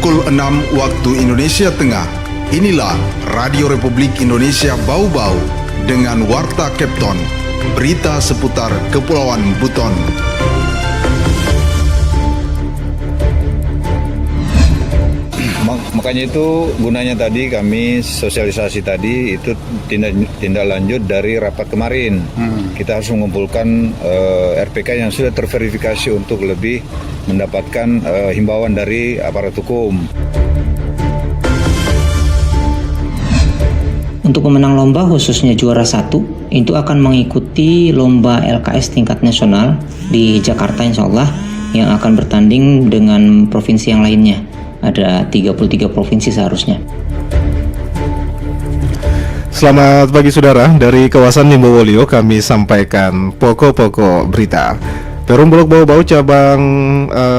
Pukul 6 waktu Indonesia Tengah. Inilah Radio Republik Indonesia Bau-Bau dengan Warta Kepton, berita seputar Kepulauan Buton. Makanya itu gunanya tadi kami sosialisasi tadi itu tindak lanjut dari rapat kemarin. Kita harus mengumpulkan RPK yang sudah terverifikasi untuk lebih mendapatkan himbauan dari aparat hukum. Untuk pemenang lomba khususnya juara 1 itu akan mengikuti lomba LKS tingkat nasional di Jakarta insya Allah yang akan bertanding dengan provinsi yang lainnya. Ada 33 provinsi seharusnya. Selamat pagi saudara, dari kawasan Limbowolio kami sampaikan pokok-pokok berita. Perum Bulog Bau-Bau cabang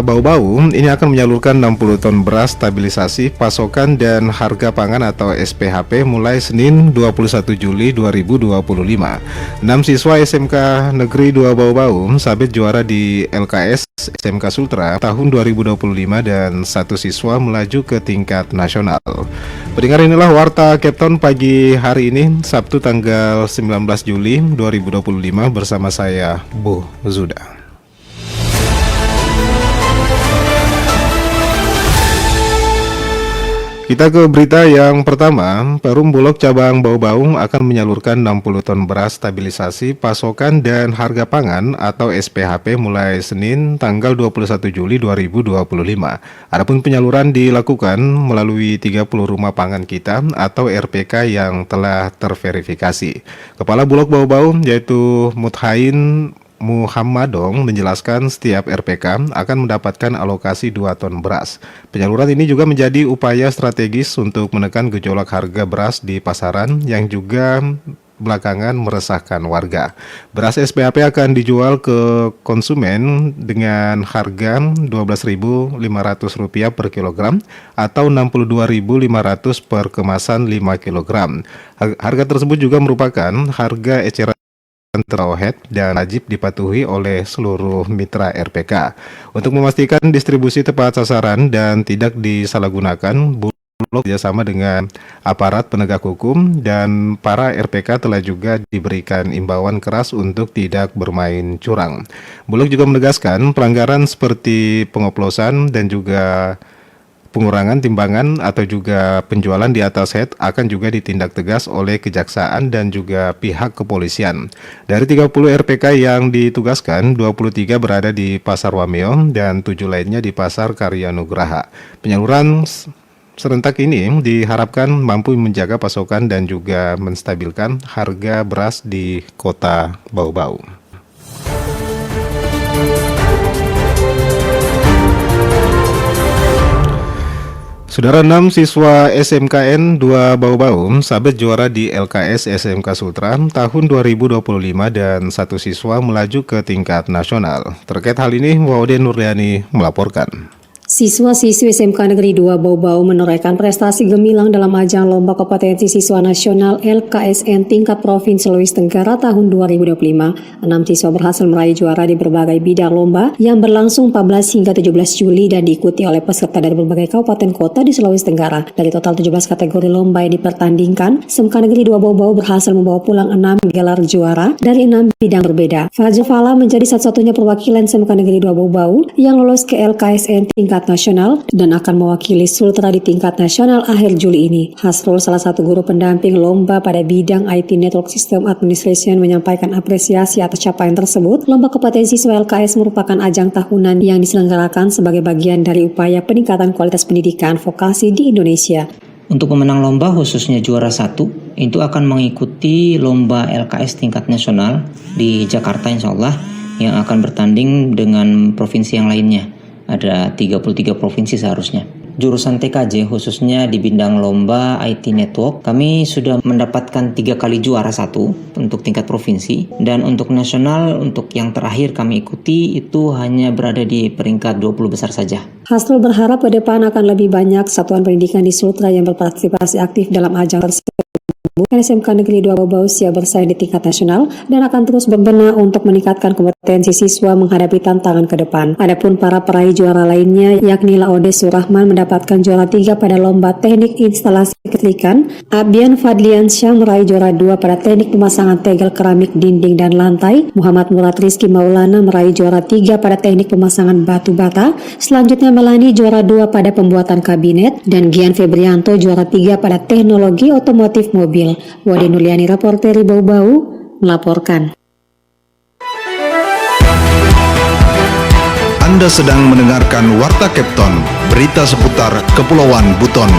Bau-Bau ini akan menyalurkan 60 ton beras stabilisasi pasokan dan harga pangan atau SPHP mulai Senin 21 Juli 2025. 6 siswa SMK Negeri 2 Bau-Bau sabit juara di LKS SMK Sultra tahun 2025 dan 1 siswa melaju ke tingkat nasional. Pendengar, inilah Warta Kepton pagi hari ini Sabtu tanggal 19 Juli 2025 bersama saya Bu Zuda. Kita ke berita yang pertama. Perum Bulog cabang Bau-Bau akan menyalurkan 60 ton beras stabilisasi pasokan dan harga pangan atau SPHP mulai Senin tanggal 21 Juli 2025. Adapun penyaluran dilakukan melalui 30 rumah pangan kita atau RPK yang telah terverifikasi. Kepala Bulog Bau-Bau yaitu Muthain Muhammadong menjelaskan setiap RPK akan mendapatkan alokasi 2 ton beras. Penyaluran ini juga menjadi upaya strategis untuk menekan gejolak harga beras di pasaran yang juga belakangan meresahkan warga. Beras SPHP akan dijual ke konsumen dengan harga Rp12.500 per kilogram atau Rp62.500 per kemasan 5 kilogram. Harga tersebut juga merupakan harga eceran terowongan dan wajib dipatuhi oleh seluruh mitra RPK. Untuk memastikan distribusi tepat sasaran dan tidak disalahgunakan, Bulog bekerjasama dengan aparat penegak hukum dan para RPK telah juga diberikan imbauan keras untuk tidak bermain curang. Bulog juga menegaskan pelanggaran seperti pengoplosan dan juga pengurangan timbangan atau juga penjualan di atas head akan juga ditindak tegas oleh kejaksaan dan juga pihak kepolisian. Dari 30 RPK yang ditugaskan, 23 berada di Pasar Wameo dan 7 lainnya di Pasar Karya Nugraha. Penyaluran serentak ini diharapkan mampu menjaga pasokan dan juga menstabilkan harga beras di kota Bau-Bau. Saudara, 6 siswa SMKN 2 Bau-Bau sabit juara di LKS SMK Sultra tahun 2025 dan 1 siswa melaju ke tingkat nasional. Terkait hal ini, Waude Nurliani melaporkan. Siswa-siswi SMK Negeri 2 Bau-Bau menorehkan prestasi gemilang dalam ajang Lomba Kompetensi Siswa Nasional LKSN tingkat Provinsi Sulawesi Tenggara tahun 2025. 6 siswa berhasil meraih juara di berbagai bidang lomba yang berlangsung 14 hingga 17 Juli dan diikuti oleh peserta dari berbagai kabupaten kota di Sulawesi Tenggara. Dari total 17 kategori lomba yang dipertandingkan, SMK Negeri 2 Bau-Bau berhasil membawa pulang 6 gelar juara dari 6 bidang berbeda. Fajr Fala menjadi satu-satunya perwakilan SMK Negeri 2 Bau-Bau yang lolos ke LKSN tingkat nasional dan akan mewakili Sultra di tingkat nasional akhir Juli ini. Hasrul, salah satu guru pendamping lomba pada bidang IT Network System Administration, menyampaikan apresiasi atas capaian tersebut. Lomba kompetensi siswa LKS merupakan ajang tahunan yang diselenggarakan sebagai bagian dari upaya peningkatan kualitas pendidikan vokasi di Indonesia. Untuk pemenang lomba khususnya juara 1 itu akan mengikuti lomba LKS tingkat nasional di Jakarta insya Allah yang akan bertanding dengan provinsi yang lainnya. Ada 33 provinsi seharusnya. Jurusan TKJ khususnya di bidang lomba IT Network, kami sudah mendapatkan 3 kali juara 1 untuk tingkat provinsi. Dan untuk nasional, untuk yang terakhir kami ikuti itu hanya berada di peringkat 20 besar saja. Hasrul berharap ke depan akan lebih banyak satuan pendidikan di Sultra yang berpartisipasi aktif dalam ajang tersebut. SMK Negeri 2 Bau Bau siap bersaing di tingkat nasional dan akan terus berbenah untuk meningkatkan kompetensi siswa menghadapi tantangan ke depan. Adapun para peraih juara lainnya yakni Laode Surahman mendapatkan juara 3 pada lomba teknik instalasi kelistrikan, Abian Fadliansyah meraih juara 2 pada teknik pemasangan tegel keramik dinding dan lantai, Muhammad Murad Rizky Maulana meraih juara 3 pada teknik pemasangan batu bata, selanjutnya Melani juara 2 pada pembuatan kabinet, dan Gian Febrianto juara 3 pada teknologi otomotif mobil. Wade Nuliani, Reporteri Bau Bau, melaporkan. Anda sedang mendengarkan Warta Kepton, berita seputar Kepulauan Buton.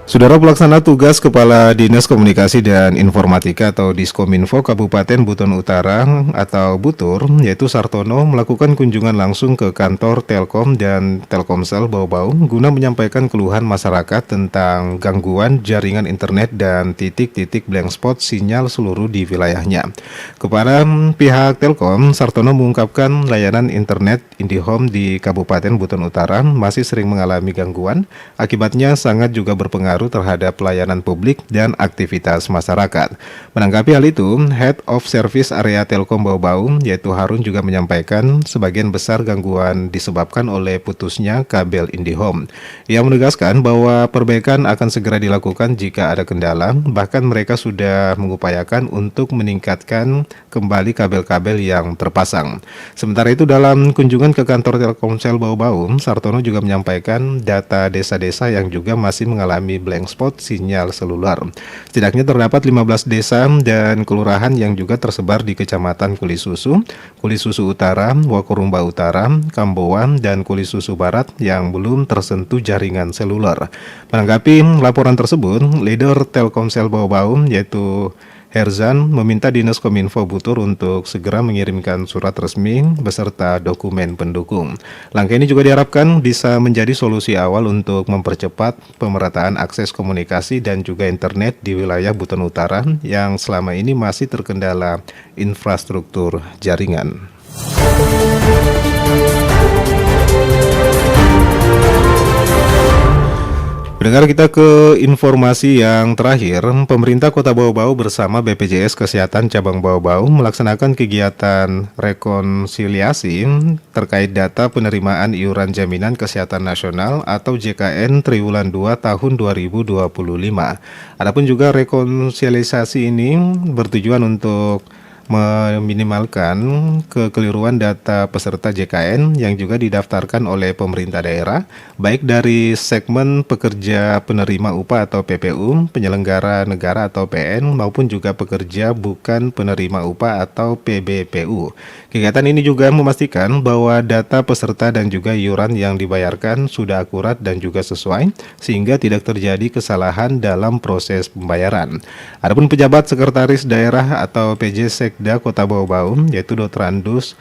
Saudara pelaksana tugas Kepala Dinas Komunikasi dan Informatika atau Diskominfo Kabupaten Buton Utara atau Butur, yaitu Sartono, melakukan kunjungan langsung ke kantor Telkom dan Telkomsel Bau Bau guna menyampaikan keluhan masyarakat tentang gangguan jaringan internet dan titik-titik blank spot sinyal seluruh di wilayahnya. Kepada pihak Telkom, Sartono mengungkapkan layanan internet IndiHome di Kabupaten Buton Utara masih sering mengalami gangguan, akibatnya sangat juga berpengaruh terhadap pelayanan publik dan aktivitas masyarakat. Menanggapi hal itu, Head of Service Area Telkom Bau Bau, yaitu Harun, juga menyampaikan sebagian besar gangguan disebabkan oleh putusnya kabel IndiHome. Ia menegaskan bahwa perbaikan akan segera dilakukan jika ada kendala, bahkan mereka sudah mengupayakan untuk meningkatkan kembali kabel-kabel yang terpasang. Sementara itu, dalam kunjungan ke kantor Telkomsel Bau Bau, Sartono juga menyampaikan data desa-desa yang juga masih mengalami blank spot sinyal seluler. Setidaknya terdapat 15 desa dan kelurahan yang juga tersebar di Kecamatan Kulisusu, Kulisusu Utara, Wakurumba Utara, Kamboan, dan Kulisusu Barat yang belum tersentuh jaringan seluler. Menanggapi laporan tersebut, leader Telkomsel Bau Bau yaitu Herzan meminta Dinas Kominfo Butur untuk segera mengirimkan surat resmi beserta dokumen pendukung. Langkah ini juga diharapkan bisa menjadi solusi awal untuk mempercepat pemerataan akses komunikasi dan juga internet di wilayah Buton Utara yang selama ini masih terkendala infrastruktur jaringan. Pendengar, kita ke informasi yang terakhir. Pemerintah Kota Bau Bau bersama BPJS Kesehatan Cabang Bau Bau melaksanakan kegiatan rekonsiliasi terkait data penerimaan iuran jaminan kesehatan nasional atau JKN triwulan 2 tahun 2025. Adapun juga rekonsiliasi ini bertujuan untuk meminimalkan kekeliruan data peserta JKN yang juga didaftarkan oleh pemerintah daerah, baik dari segmen pekerja penerima upah atau PPU, penyelenggara negara atau PN, maupun juga pekerja bukan penerima upah atau PBPU. Kegiatan ini juga memastikan bahwa data peserta dan juga iuran yang dibayarkan sudah akurat dan juga sesuai, sehingga tidak terjadi kesalahan dalam proses pembayaran. Adapun pejabat sekretaris daerah atau PJ Sekda Kota Bau Bau, yaitu Dr. Andus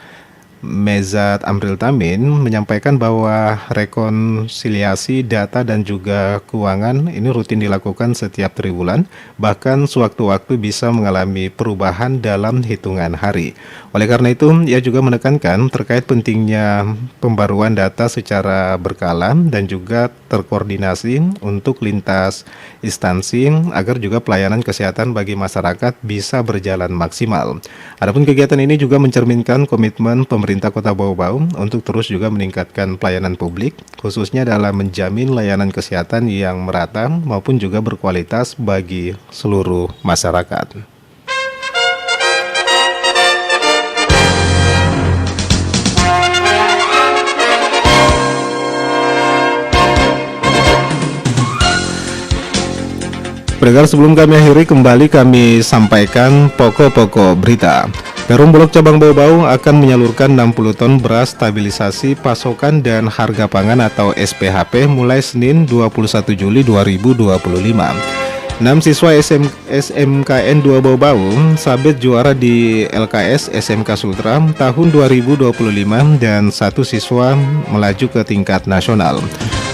Mezat Amril Tamin, menyampaikan bahwa rekonsiliasi data dan juga keuangan ini rutin dilakukan setiap triwulan, bahkan sewaktu-waktu bisa mengalami perubahan dalam hitungan hari. Oleh karena itu, ia juga menekankan terkait pentingnya pembaruan data secara berkala dan juga terkoordinasi untuk lintas instansi agar juga pelayanan kesehatan bagi masyarakat bisa berjalan maksimal. Adapun kegiatan ini juga mencerminkan komitmen pemerintah Kota Bau Bau untuk terus juga meningkatkan pelayanan publik, khususnya dalam menjamin layanan kesehatan yang merata maupun juga berkualitas bagi seluruh masyarakat. Pendengar, sebelum kami akhiri, kembali kami sampaikan pokok-pokok berita. Perum Bulog Cabang Bau Bau akan menyalurkan 60 ton beras stabilisasi pasokan dan harga pangan atau SPHP mulai Senin 21 Juli 2025. 6 siswa SMKN 2 Bau Bau sabit juara di LKS SMK Sultra tahun 2025 dan 1 siswa melaju ke tingkat nasional.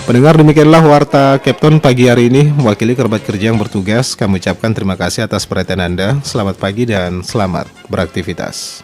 Pendengar, demikianlah Warta Kepton pagi hari ini. Mewakili kerabat kerja yang bertugas, kami ucapkan terima kasih atas perhatian Anda. Selamat pagi dan selamat beraktivitas.